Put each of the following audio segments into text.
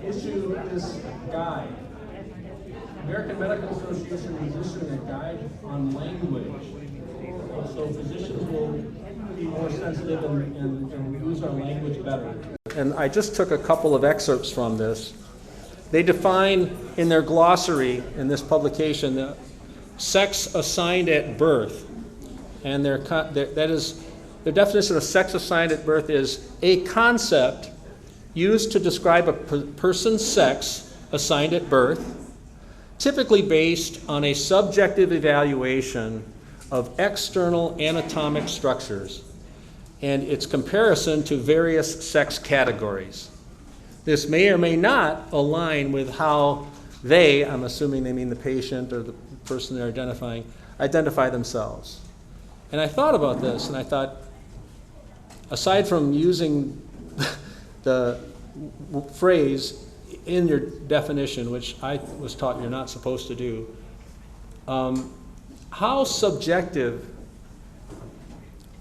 issue this guide. American Medical Association is issuing a guide on language. So physicians will be more sensitive and use our language better. And I just took a couple of excerpts from this. They define in their glossary in this publication the sex assigned at birth. And their definition of sex assigned at birth is a concept used to describe a person's sex assigned at birth, typically based on a subjective evaluation of external anatomic structures and its comparison to various sex categories. This may or may not align with how they, I'm assuming they mean the patient or the person they're identifying, identify themselves. And I thought about this, and I thought, aside from using the phrase in your definition, which I was taught you're not supposed to do, how subjective,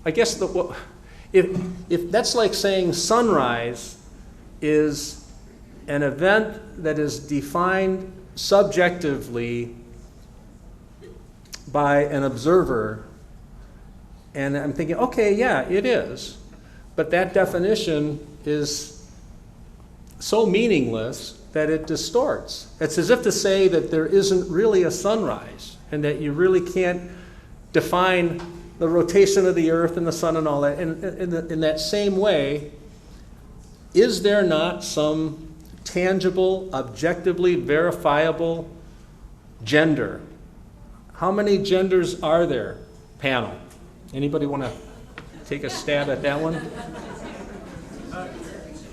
I guess if that's like saying sunrise is an event that is defined subjectively by an observer, and I'm thinking, okay, yeah, it is, but that definition is so meaningless that it distorts. It's as if to say that there isn't really a sunrise and that you really can't define the rotation of the earth and the sun and all that. And in that same way, is there not some tangible, objectively verifiable gender? How many genders are there, panel? Anybody want to take a stab at that one?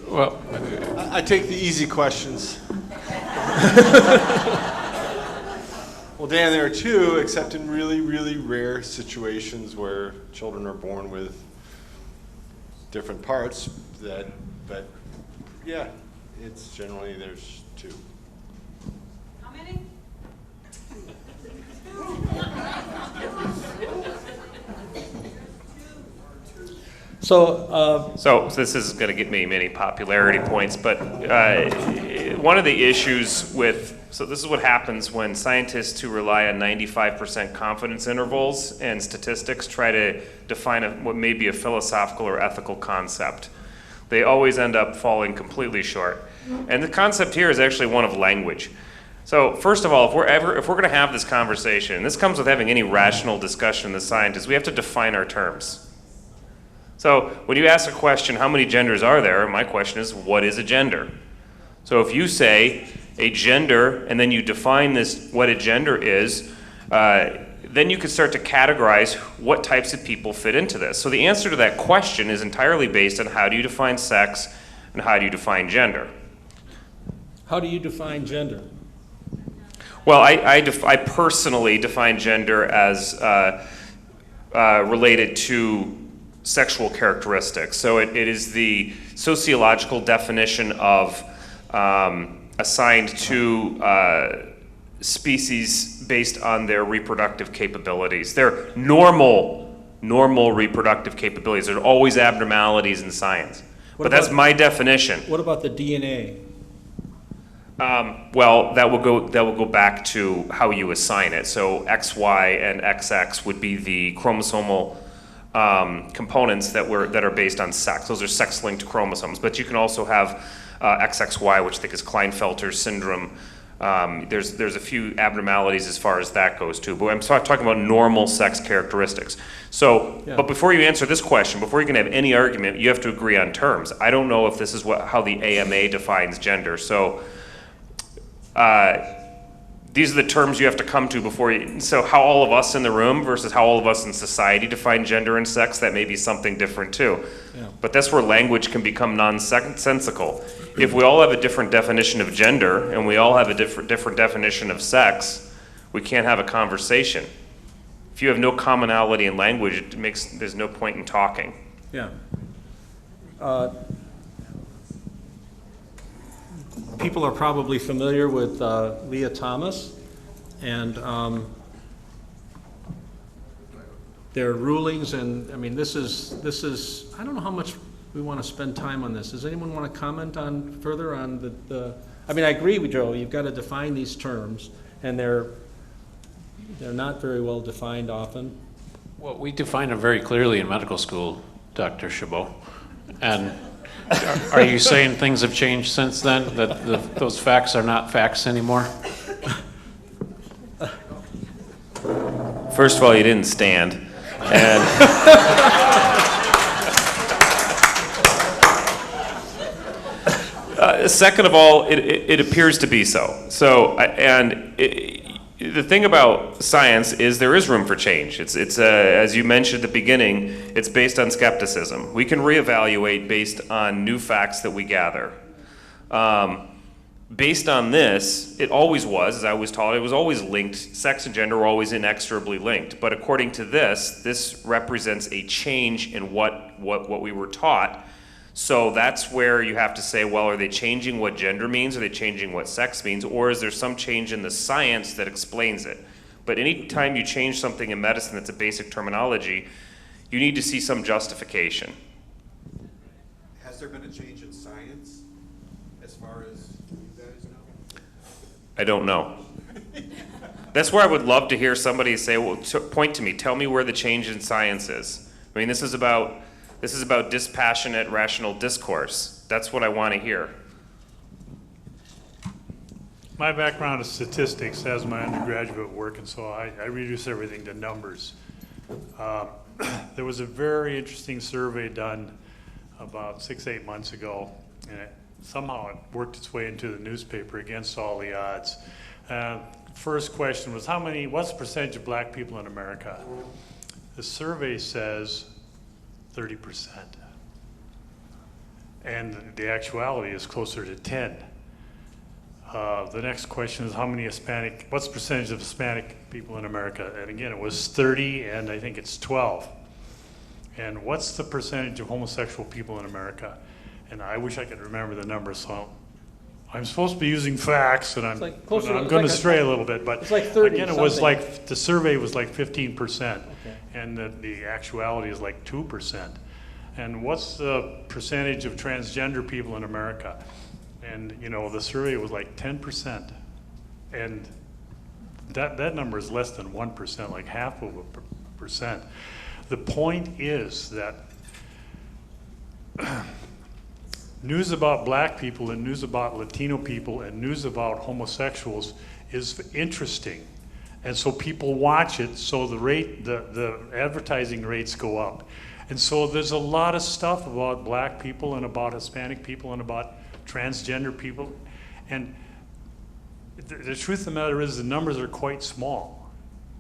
Well, I take the easy questions. Well, Dan, there are two, except in really, really rare situations where children are born with different parts but yeah, it's generally there's two. How many? So this is going to get me many popularity points, but one of the issues so this is what happens when scientists who rely on 95% confidence intervals and statistics try to define what may be a philosophical or ethical concept. They always end up falling completely short. And the concept here is actually one of language. So first of all, if we're going to have this conversation, and this comes with having any rational discussion with scientists, we have to define our terms. So when you ask a question, how many genders are there? My question is, what is a gender? So if you say a gender, and then you define what a gender is, then you could start to categorize what types of people fit into this. So the answer to that question is entirely based on how do you define sex and how do you define gender. How do you define gender? Well, I personally define gender as related to sexual characteristics. So it is the sociological definition of assigned to species based on their reproductive capabilities. They're normal reproductive capabilities. There are always abnormalities in science. But that's my definition. What about the DNA? Well, that will go back to how you assign it. So XY and XX would be the chromosomal components that are based on sex. Those are sex-linked chromosomes. But you can also have XXY, which I think is Klinefelter syndrome. There's a few abnormalities as far as that goes too. But I'm talking about normal sex characteristics. So, yeah. But before you answer this question, before you can have any argument, you have to agree on terms. I don't know if this is how the AMA defines gender. So. These are the terms you have to come to so how all of us in the room versus how all of us in society define gender and sex, that may be something different too. Yeah. But that's where language can become nonsensical. If we all have a different definition of gender and we all have a different definition of sex, we can't have a conversation. If you have no commonality in language, there's no point in talking. Yeah. People are probably familiar with Leah Thomas and their rulings, and I mean this is I don't know how much we want to spend time on this. Does anyone want to comment on further on the I mean, I agree with Joe, you've got to define these terms, and they're not very well defined often. Well, we define them very clearly in medical school, Dr. Chabot. And are you saying things have changed since then, that those facts are not facts anymore? First of all, you didn't stand. And second of all, it appears to be so. The thing about science is there is room for change. It's as you mentioned at the beginning, it's based on skepticism. We can reevaluate based on new facts that we gather. Based on this, it always was, as I was taught, it was always linked. Sex and gender were always inexorably linked. But according to this represents a change in what we were taught. So that's where you have to say, well, are they changing what gender means? Are they changing what sex means? Or is there some change in the science that explains it? But anytime you change something in medicine that's a basic terminology, you need to see some justification. Has there been a change in science as far as you guys know? I don't know. That's where I would love to hear somebody say, well, point to me, tell me where the change in science is. I mean, this is about dispassionate, rational discourse. That's what I want to hear. My background is statistics as my undergraduate work, and so I reduce everything to numbers. There was a very interesting survey done about 6-8 months ago, and somehow it worked its way into the newspaper against all the odds. First question was, what's the percentage of black people in America? The survey says 30%. And the actuality is closer to 10. The next question is what's the percentage of Hispanic people in America? And again, it was 30, and I think it's 12. And what's the percentage of homosexual people in America? And I wish I could remember the number, so I'm supposed to be using facts, and I'm going to stray a little bit, but it's like 30 again, it something. was like, the survey was like 15%, Okay. and the actuality is like 2%. And what's the percentage of transgender people in America? And the survey was like 10%, and that number is less than 1%, like half of a percent. The point is that news about black people and news about Latino people and news about homosexuals is interesting, and so people watch it. So the advertising rates go up, and so there's a lot of stuff about black people and about Hispanic people and about transgender people, and the truth of the matter is the numbers are quite small.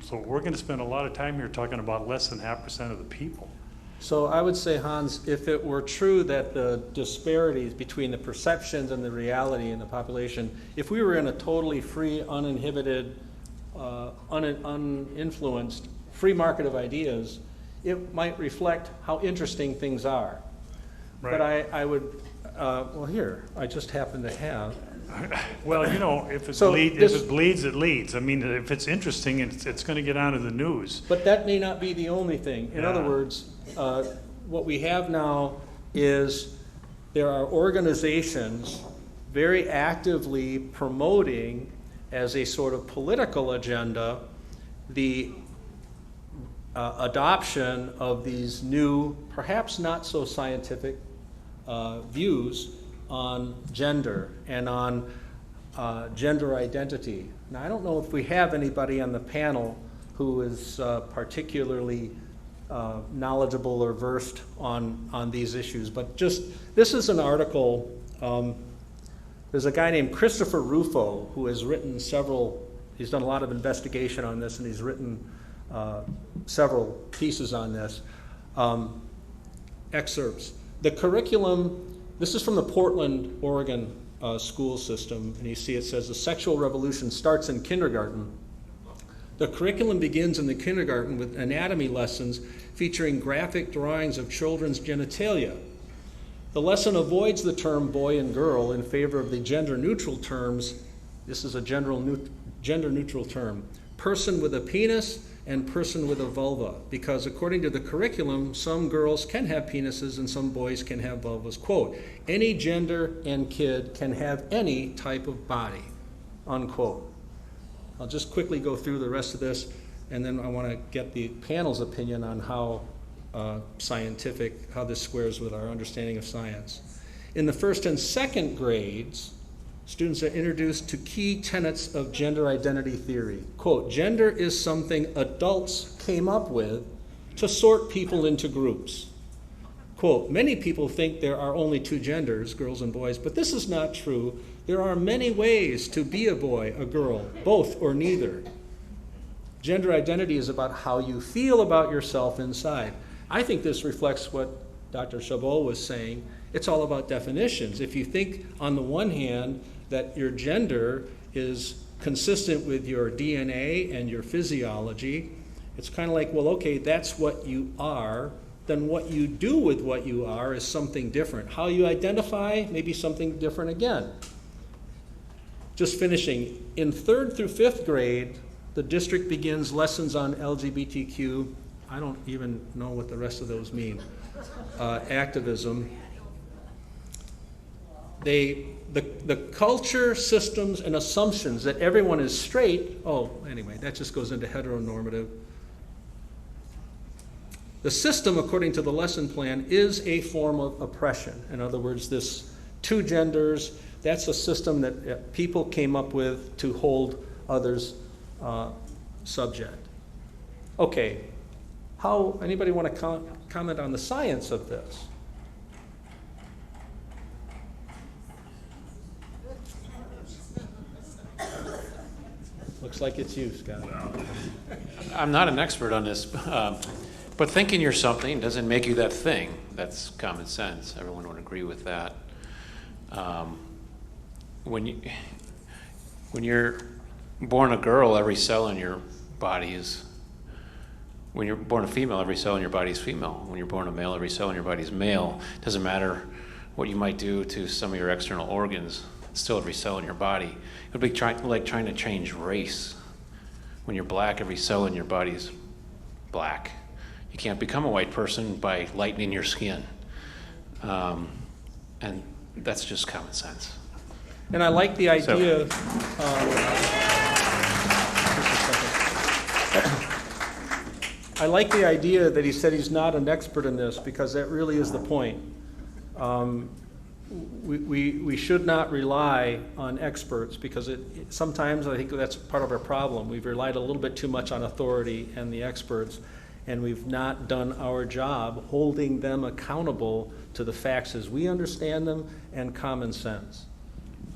So we're going to spend a lot of time here talking about less than 0.5% of the people. So I would say, Hans, if it were true that the disparities between the perceptions and the reality in the population, if we were in a totally free, uninhibited, uninfluenced, free market of ideas, it might reflect how interesting things are. Right. But I would, well, here, I just happen to have. Well, if it bleeds, it leads. I mean, if it's interesting, it's going to get onto the news. But that may not be the only thing. In other words, what we have now is there are organizations very actively promoting as a sort of political agenda the adoption of these new, perhaps not so scientific views on gender and on gender identity. Now, I don't know if we have anybody on the panel who is particularly knowledgeable or versed on these issues, but this is an article. There's a guy named Christopher Rufo who has written he's done a lot of investigation on this, and he's written several pieces on this. Excerpts. The curriculum, this is from the Portland, Oregon school system, and you see it says the sexual revolution starts in kindergarten. The curriculum begins in the kindergarten with anatomy lessons featuring graphic drawings of children's genitalia. The lesson avoids the term boy and girl in favor of the gender-neutral terms. This is a gender-neutral term. Person with a penis and person with a vulva, because according to the curriculum, some girls can have penises and some boys can have vulvas. Quote, any gender and kid can have any type of body, unquote. I'll just quickly go through the rest of this, and then I want to get the panel's opinion on how scientific, how this squares with our understanding of science. In the first and second grades, students are introduced to key tenets of gender identity theory. Quote, gender is something adults came up with to sort people into groups. Quote, many people think there are only two genders, girls and boys, but this is not true. There are many ways to be a boy, a girl, both or neither. Gender identity is about how you feel about yourself inside. I think this reflects what Dr. Chabot was saying. It's all about definitions. If you think, on the one hand, that your gender is consistent with your DNA and your physiology, it's kind of like, well, okay, that's what you are. Then what you do with what you are is something different. How you identify may be something different again. Just finishing, in 3rd through 5th grade, the district begins lessons on LGBTQ. I don't even know what the rest of those mean. Activism. The culture, systems, and assumptions that everyone is straight, anyway, that just goes into heteronormative. The system, according to the lesson plan, is a form of oppression. In other words, this two genders, that's a system that people came up with to hold others subject. Okay, anybody want to comment on the science of this? Looks like it's you, Scott. I'm not an expert on this, but thinking you're something doesn't make you that thing. That's common sense. Everyone would agree with that. When you're born a girl, every cell in your body is. When you're born a female, every cell in your body is female. When you're born a male, every cell in your body is male. It doesn't matter what you might do to some of your external organs. It's still every cell in your body. It would be like trying to change race. When you're black, every cell in your body is black. You can't become a white person by lightening your skin. And that's just common sense. And I like the idea. I like the idea that he said he's not an expert in this, because that really is the point. We should not rely on experts, because sometimes I think that's part of our problem. We've relied a little bit too much on authority and the experts, and we've not done our job holding them accountable to the facts as we understand them and common sense.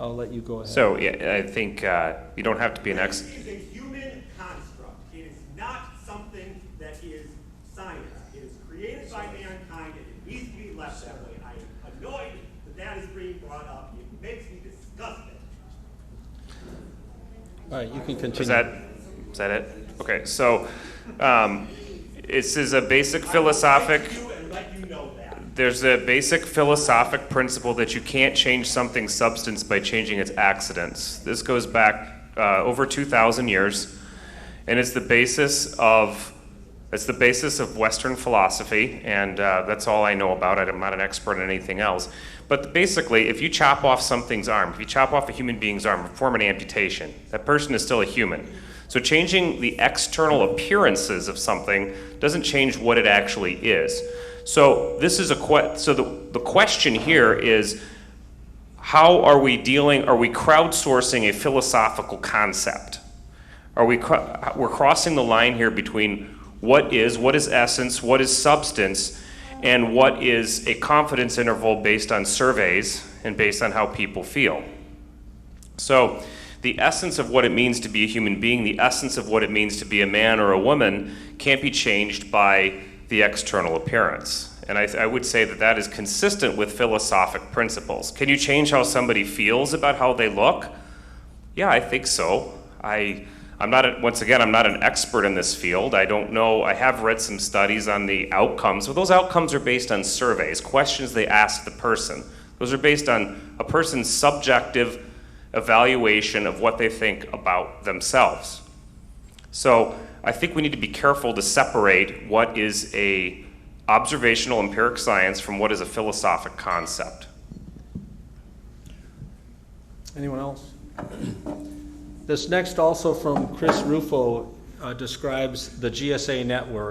I'll let you go ahead. So yeah, I think you don't have to be an expert. It is a human construct. It is not something that is science. It is created by mankind, and it needs to be left that way. I am annoyed that is being brought up. It makes me disgusted. All right, you can continue. Is that it? Okay, so this is a basic philosophic. There's a basic philosophic principle that you can't change something's substance by changing its accidents. This goes back over 2,000 years, and it's the basis of Western philosophy, and that's all I know about it. I'm not an expert in anything else. But basically, if you chop off something's arm, if you chop off a human being's arm, perform an amputation, that person is still a human. So changing the external appearances of something doesn't change what it actually is. So this is the question here is, how are we crowdsourcing a philosophical concept? We're crossing the line here between what is essence, what is substance, and what is a confidence interval based on surveys and based on how people feel. So the essence of what it means to be a human being, the essence of what it means to be a man or a woman, can't be changed by the external appearance. And I would say that that is consistent with philosophic principles. Can you change how somebody feels about how they look? Yeah, I think so. I'm not an expert in this field. I don't know. I have read some studies on the outcomes, but those outcomes are based on surveys, questions they ask the person. Those are based on a person's subjective evaluation of what they think about themselves. So I think we need to be careful to separate what is a observational empiric science from what is a philosophic concept. Anyone else? This next, also from Chris Rufo, describes the GSA network.